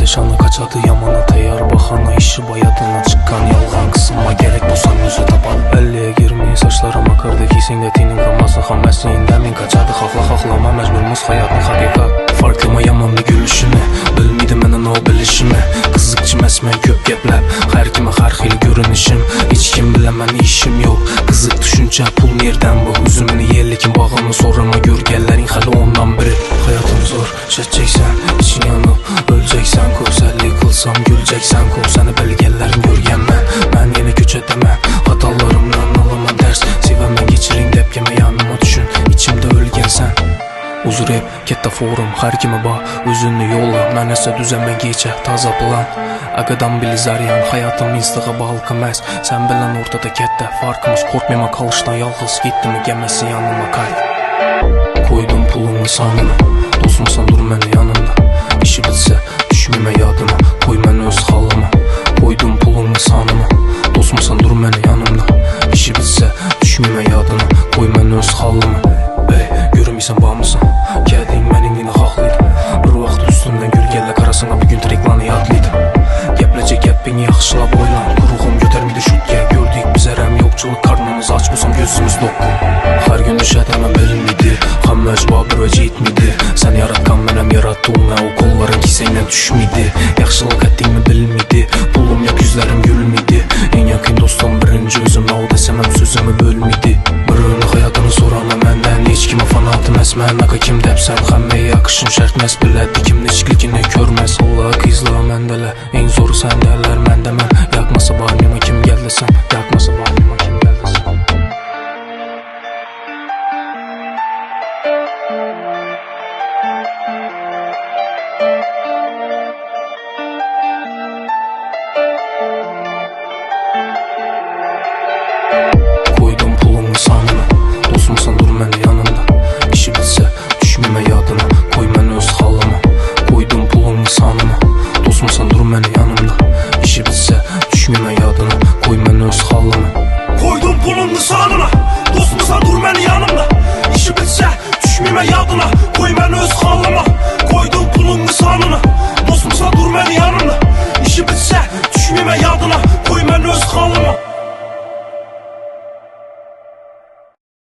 nişanı kaçadı yamana teyar bahana, işi bayatına çıkan yalgan kısılma gerek bulsam yüzü tapar. 50'ye girmeyi saçlarıma kırdı kesin de tinin kaması ham mesleğinden min kaçadı. Haklama mecburumuz hayatın hakikat. Farkıma yaman bir gülüşünü bilmiydim menen o bilişimi. Kızıkçı mesme köp geplep her kime her xil görünüşüm. Hiç kim bilemem işim yok kızık düşünce pul nereden bu. Üzümünü yerlikin bağımı sorama görgellerin hali ondan biri. Hayatım zor çekeceksen için yanıp öleceksen. Güzellik kılsam güleceksen kol seni belgelerin görgen ben yine güç edemem. Hatalarımdan alamam ders sevemem geçirin dep yeme yanıma düşün içimde ölgen sen. Uzur hep ketta forum her kime ba özünü yolla ben ese düzenme geçe taza plan. Agadan bilizaryan hayatım instaga bağlı kemez. Sen bilen ortada kette farkımız korkmayma kalıştan yalğız gitti mi gemesi yanıma kay. Koydum pulumu sanına dostumsan dur meni yanımda. İşi bitse düşmeme yadıma koy meni öz halıma. Koydum pulumu sanına dostumsan dur meni yanımda. İşi bitse düşmeme yadıma koy meni öz halıma. Görmeysen bağımsan Geldiğin benim yine haklıydı. Bir vaxt üstünden gölgelle karasına bir gün reklanı yadlıydı. Geplecek gep beni yaxşılap oylan. Kuruğum götermedi şutya gördük biz erem yokçuluk karnımız aç bulsam gözümüz dokku. Her gün düşet hemen belmidi ham mecbur ve citmidi. Sen yaratkan benim yarattığına o kolların kiseyine düşmedi. Yaxşılık ettiğimi bilmedi pulum yok yüzlerim gülmedi. En yakın dostum birinci özüme o desemem sözümü bölmedi. Bir hayatını sorana menden hiç kime fanatım esmen aka kim depsen hammeye yakışın şertmez biledi kim neçiklikini körmez. Allah kızla mendele en zoru sendeler mendemen yakmasa bağımıma kim gel desem yakmasa bağımıma kim gel desem. Koydum pulumu sanına dostumsan dur meni yanımda. İşi bitse düşmeme yadıma koy meni öz halıma. Koydum pulumu sanına dostumsan dur meni yanımda. İşi bitse düşmeme yadıma koy meni öz halıma. Koydum pulumu sanına dostumsan dur meni yanımda. İşi bitse düşmeme yadıma koy meni öz halıma. Koydum pulumu sanına dostumsan dur meni yanımda. İşi bitse